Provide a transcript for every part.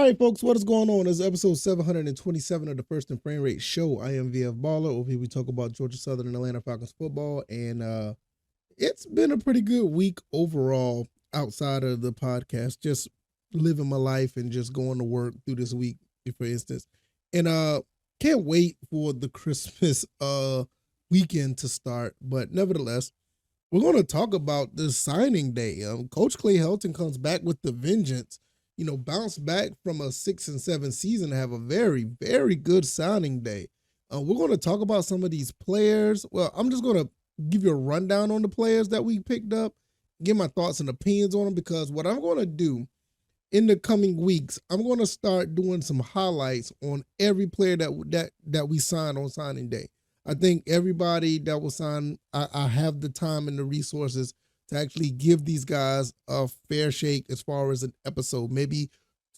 All right, folks, what is going on? This is episode 727 of the First and Frame Rate Show. I am VF Baller. Over here, we talk about Georgia Southern and Atlanta Falcons football, and it's been a pretty good week overall outside of the podcast. Just living my life and just going to work through this week, for instance. And can't wait for the Christmas weekend to start. But nevertheless, we're going to talk about the signing day. Coach Clay Helton comes back with the vengeance. Bounced back from a 6-7 season to have a very, very good signing day. We're going to talk about some of these players. Well, I'm just going to give you a rundown on the players that we picked up, give my thoughts and opinions on them, because what I'm going to do in the coming weeks, I'm going to start doing some highlights on every player that we signed on signing day. I think everybody that was signed, I have the time and the resources to actually give these guys a fair shake as far as an episode. Maybe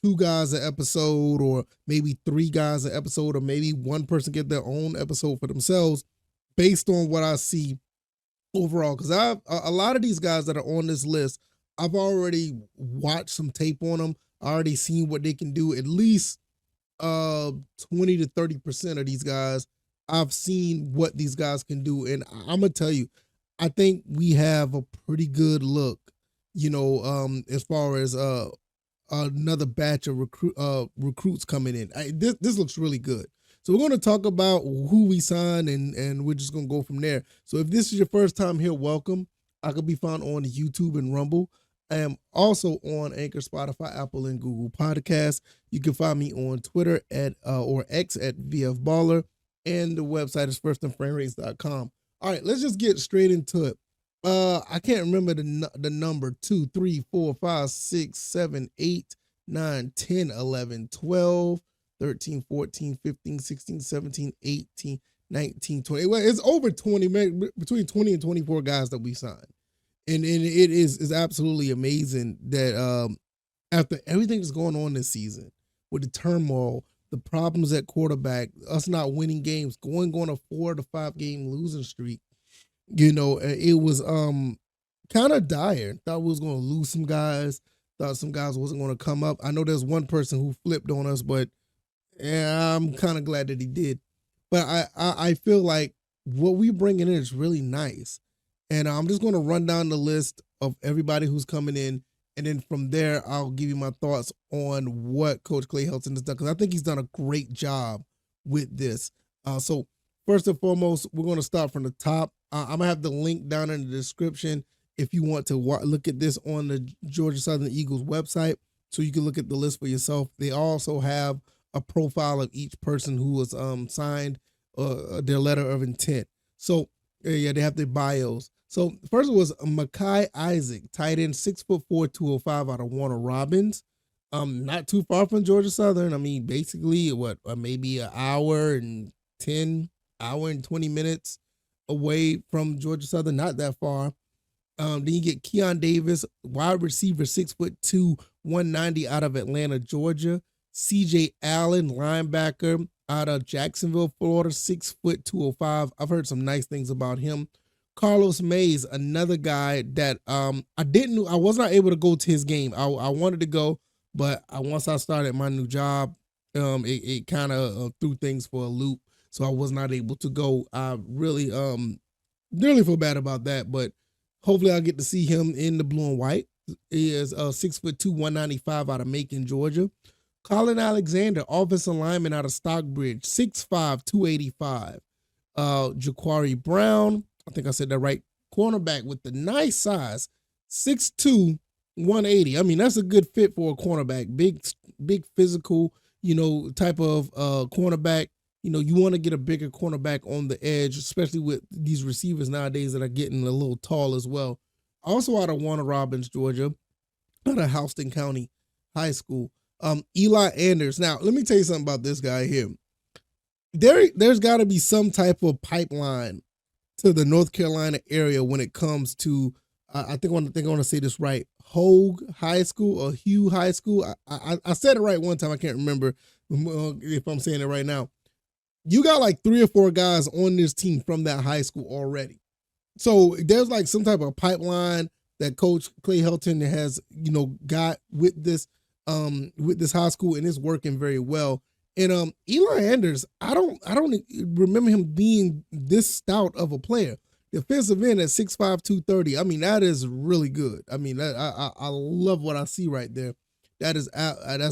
2 guys an episode, or maybe 3 guys an episode, or maybe one person get their own episode for themselves based on what I see overall. Because a lot of these guys that are on this list, I've already watched some tape on them. I already seen what they can do. At least 20 to 30% of these guys, I've seen what these guys can do. And I'm going to tell you, I think we have a pretty good look, as far as another batch of recruits coming in. This looks really good. So we're going to talk about who we signed, and we're just going to go from there. So if this is your first time here, welcome. I could be found on YouTube and Rumble. I am also on Anchor, Spotify, Apple, and Google Podcasts. You can find me on Twitter or X at VFBaller, and the website is firstandframerates.com. All right, let's just get straight into it. I can't remember the number 2, 3, 4, 5, 6, 7, 8, 9, 10, 11, 12, 13, 14, 15, 16, 17, 18, 19, 20. Well, it's over 20, between 20 and 24 guys that we signed. And it is absolutely amazing that after everything that's going on this season with the turmoil, the problems at quarterback, us not winning games, going on a 4 to 5 game losing streak, it was kind of dire. Thought we was going to lose some guys. Thought some guys wasn't going to come up. I know there's one person who flipped on us, but yeah, I'm kind of glad that he did. But I feel like what we bringing in is really nice. And I'm just going to run down the list of everybody who's coming in. And then from there, I'll give you my thoughts on what Coach Clay Helton has done, because I think he's done a great job with this. So first and foremost, we're going to start from the top. I'm going to have the link down in the description if you want to look at this on the Georgia Southern Eagles website, so you can look at the list for yourself. They also have a profile of each person who was signed their letter of intent. So yeah, they have their bios. So first it was Mekhi Isaac, tight end, 6'4", 205 out of Warner Robins. Not too far from Georgia Southern. I mean, basically maybe an hour and 20 minutes away from Georgia Southern, not that far. Then you get Keon Davis, wide receiver, 6'2", 190 out of Atlanta, Georgia. CJ Allen, linebacker out of Jacksonville, Florida, 6', 205. I've heard some nice things about him. Carlos Mays, another guy that I was not able to go to his game. I wanted to go, but once I started my new job, it kind of threw things for a loop, so I was not able to go. I really feel bad about that, but hopefully I'll get to see him in the blue and white. He is 6'2", 195 out of Macon, Georgia. Colin Alexander, offensive lineman out of Stockbridge, 6'5", 285. Jaquari Brown, I think I said that right, cornerback with the nice size, 6'2", 180. I mean, that's a good fit for a cornerback. Big physical, type of cornerback. You want to get a bigger cornerback on the edge, especially with these receivers nowadays that are getting a little tall as well. Also out of Warner Robins, Georgia, out of Houston County High School. Eli Anders. Now, let me tell you something about this guy here. There's got to be some type of pipeline to the North Carolina area when it comes to, I want to say this right, Hogue High School or Hugh High School. I said it right one time. I can't remember if I'm saying it right now. You got like 3 or 4 guys on this team from that high school already. So there's like some type of pipeline that Coach Clay Helton has, got with this. with this high school, and it's working very well. And Eli Anders, I don't remember him being this stout of a player. Defensive end at 6'5", 230. I mean, that is really good. I mean, I love what I see right there. That's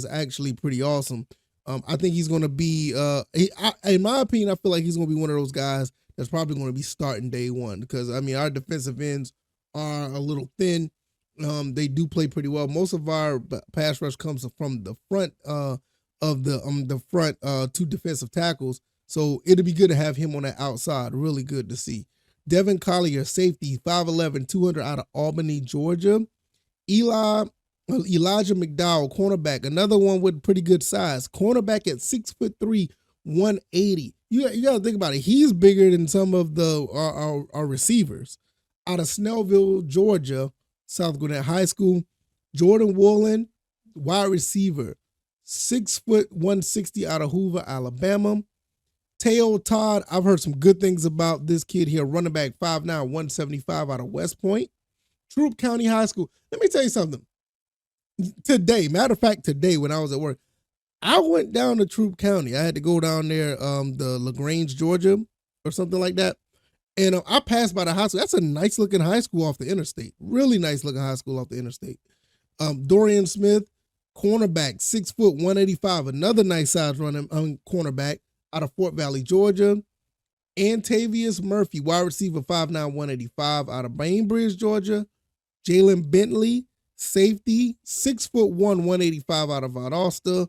actually pretty awesome. I think he's going to be, in my opinion, I feel like he's going to be one of those guys that's probably going to be starting day one, because I mean, our defensive ends are a little thin. They do play pretty well. Most of our pass rush comes from the front of the front two defensive tackles. So it'd be good to have him on the outside. Really good to see. Devin Collier, safety, 5'11", 200 out of Albany, Georgia. Elijah McDowell, cornerback, another one with pretty good size. Cornerback at 6'3", 180. You got to think about it. He's bigger than some of our receivers. Out of Snellville, Georgia, South Gwinnett High School. Jordan Woolen, wide receiver, 6', 160 out of Hoover, Alabama. Teo Todd, I've heard some good things about this kid here, running back, 5'9", 175 out of West Point. Troup County High School. Let me tell you something. Today, matter of fact, today when I was at work, I went down to Troup County. I had to go down there, the LaGrange, Georgia, or something like that. And I passed by the high school. That's a nice looking high school off the interstate. Really nice looking high school off the interstate. Dorian Smith, cornerback, 6', 185. Another nice size running cornerback out of Fort Valley, Georgia. Antavius Murphy, wide receiver, 5'9", 185 out of Bainbridge, Georgia. Jalen Bentley, safety, 6'1", 185 out of Valdosta.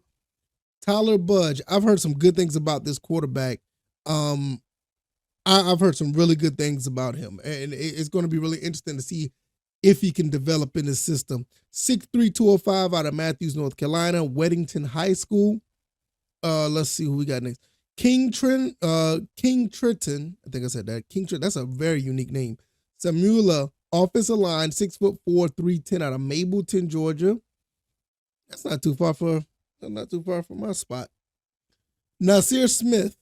Tyler Budge, I've heard some good things about this quarterback. I've heard some really good things about him, and it's going to be really interesting to see if he can develop in the system. 6'3", 205 out of Matthews, North Carolina. Weddington High School. Let's see who we got next. King Triton, I think I said that. King Triton, that's a very unique name. Samula, offensive line, 6'4", 310 out of Mableton, Georgia. That's not too far from my spot. Nasir Smith,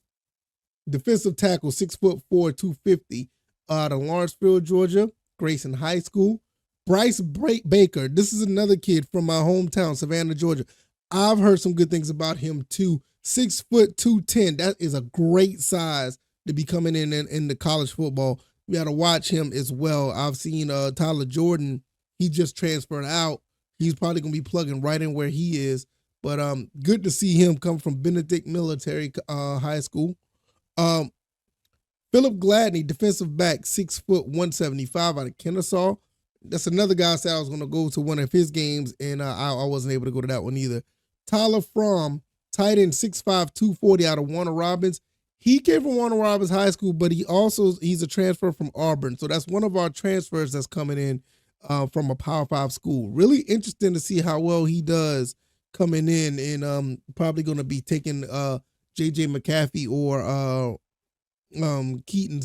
defensive tackle, 6'4", 250 out of Lawrenceville, Georgia. Grayson High School. Bryce Baker, this is another kid from my hometown, Savannah, Georgia. I've heard some good things about him too. 6', 210. That is a great size to be coming in the college football. We got to watch him as well. I've seen Tyler Jordan. He just transferred out. He's probably going to be plugging right in where he is. But good to see him come from Benedict Military High School. Philip Gladney, defensive back, 6', 175 out of Kennesaw. That's another guy I said I was going to go to one of his games, and I wasn't able to go to that one either. Tyler Fromm, tight end, 6'5", 240 out of Warner Robins. He came from Warner Robins High School, but he's a transfer from Auburn. So that's one of our transfers that's coming in from a Power 5 school. Really interesting to see how well he does coming in, and probably going to be taking J.J. McCaffrey or Keaton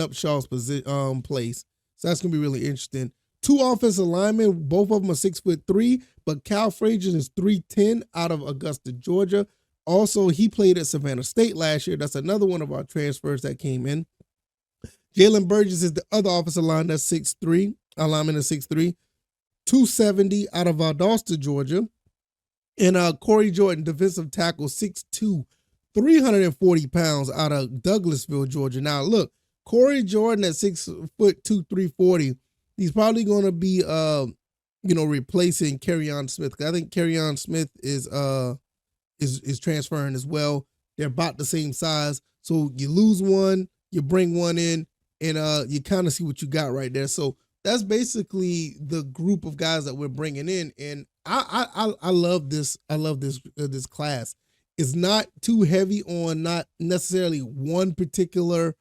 Upshaw's place. So that's going to be really interesting. Two offensive linemen, both of them are 6'3", but Cal Frazier is 310 out of Augusta, Georgia. Also, he played at Savannah State last year. That's another one of our transfers that came in. Jalen Burgess is the other offensive line that's 6'3", lineman is 6'3", 270 out of Valdosta, Georgia. And Corey Jordan, defensive tackle, 6'2", 340 pounds out of Douglasville, Georgia. Now, look, Corey Jordan at 6'2", 340. He's probably going to be, replacing Kerryon Smith. I think Kerryon Smith is transferring as well. They're about the same size. So you lose one, you bring one in, and you kind of see what you got right there. So that's basically the group of guys that we're bringing in. And I love this. I love this class. It's not too heavy on not necessarily one particular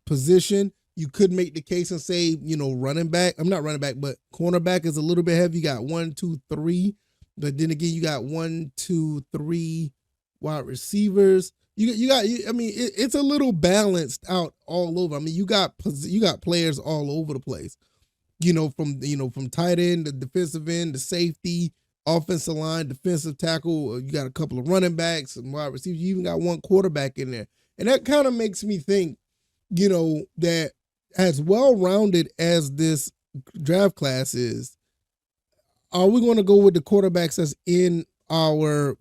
position. You could make the case and say, running back. I'm not running back, but cornerback is a little bit heavy. You got 1, 2, 3. But then again, you got 1, 2, 3 wide receivers. It's a little balanced out all over. I mean, you got players all over the place. From tight end to defensive end to safety, offensive line, defensive tackle. You got a couple of running backs and wide receivers. You even got one quarterback in there, and that kind of makes me think, that as well-rounded as this draft class is, are we going to go with the quarterbacks that's in our,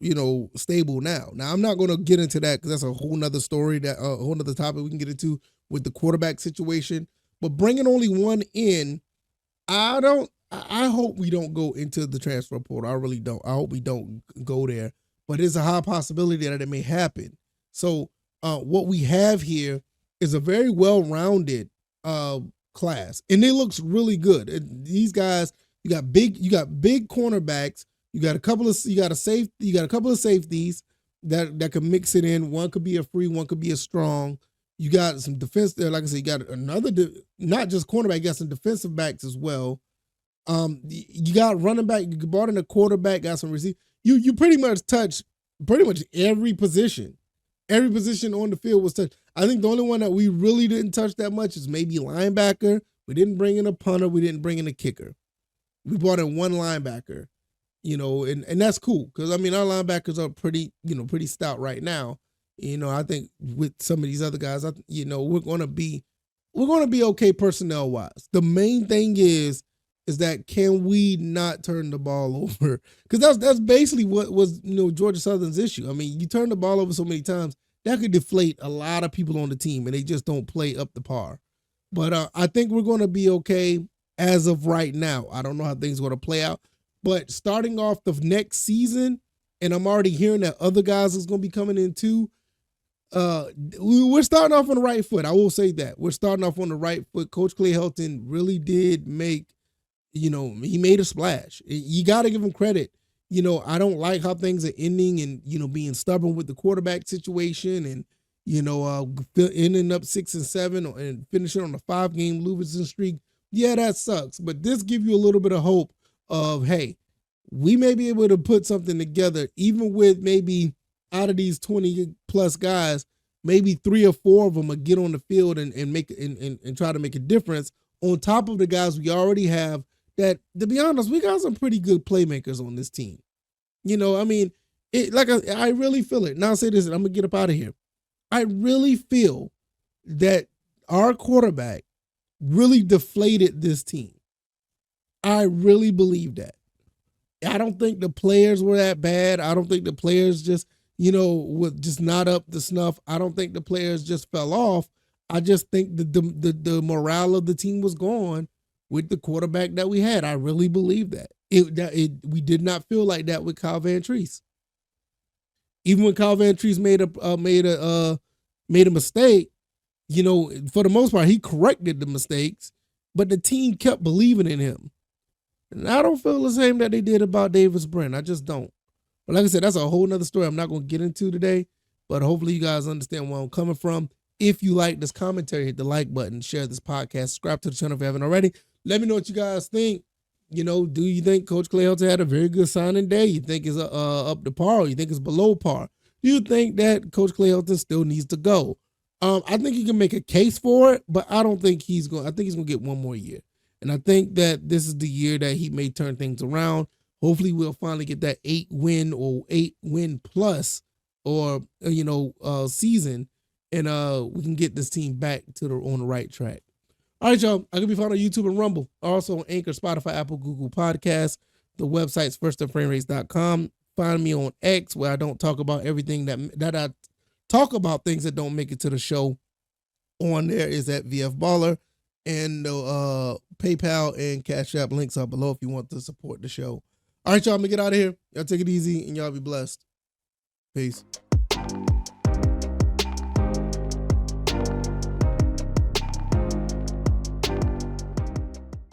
stable now? Now, I'm not going to get into that because that's a whole nother story, that a whole nother topic we can get into with the quarterback situation. But bringing only one in, I hope we don't go into the transfer portal. I really don't. I hope we don't go there. But it's a high possibility that it may happen. So what we have here is a very well-rounded class, and it looks really good. These guys, you got big cornerbacks. You got a couple of safeties that can mix it in. One could be a free, one could be a strong. You got some defense there. Like I said, you got another, not just cornerback, you got some defensive backs as well. You got running back, you brought in a quarterback, got some receiver. You pretty much touch every position. Every position on the field was touched. I think the only one that we really didn't touch that much is maybe linebacker. We didn't bring in a punter. We didn't bring in a kicker. We brought in one linebacker, and that's cool because our linebackers are pretty stout right now. I think with some of these other guys, we're gonna be okay personnel wise. The main thing is that can we not turn the ball over? Because that's basically what was Georgia Southern's issue. I mean, you turn the ball over so many times that could deflate a lot of people on the team, and they just don't play up to par. But I think we're going to be okay as of right now. I don't know how things are going to play out, but starting off the next season, and I'm already hearing that other guys is going to be coming in too. We're starting off on the right foot. I will say that we're starting off on the right foot. Coach Clay Helton really did make. He made a splash. You got to give him credit. I don't like how things are ending and, being stubborn with the quarterback situation and, ending up 6-7 and finishing on a 5-game losing streak. Yeah, that sucks. But this gives you a little bit of hope of, hey, we may be able to put something together, even with maybe out of these 20 plus guys, maybe 3 or 4 of them will get on the field and make and try to make a difference on top of the guys we already have. That, to be honest, we got some pretty good playmakers on this team. I really feel it. Now I'll say this, and I'm going to get up out of here. I really feel that our quarterback really deflated this team. I really believe that. I don't think the players were that bad. I don't think the players just, were just not up to snuff. I don't think the players just fell off. I just think the morale of the team was gone with the quarterback that we had. I really believe that. We did not feel like that with Kyle Van Treese. Even when Kyle Van Treese made a mistake, for the most part, he corrected the mistakes, but the team kept believing in him. And I don't feel the same that they did about Davis Brent. I just don't. But like I said, that's a whole nother story I'm not going to get into today, but hopefully you guys understand where I'm coming from. If you like this commentary, hit the like button, share this podcast, subscribe to the channel if you haven't already. Let me know what you guys think. Do you think Coach Clay Helton had a very good signing day? You think it's up to par? Or you think it's below par? Do you think that Coach Clay Helton still needs to go? I think he can make a case for it, but I don't think he's going. I think he's going to get one more year, and I think that this is the year that he may turn things around. Hopefully, we'll finally get that 8-win or 8-win plus or season, and we can get this team back on the right track. All right, y'all. I can be found on YouTube and Rumble. Also on Anchor, Spotify, Apple, Google Podcasts. The website's firstandframerates.com. Find me on X, where I don't talk about everything that I talk about things that don't make it to the show. On there is at VF Baller, and the PayPal and CashApp links are below if you want to support the show. All right, y'all. I'm gonna get out of here. Y'all take it easy, and y'all be blessed. Peace.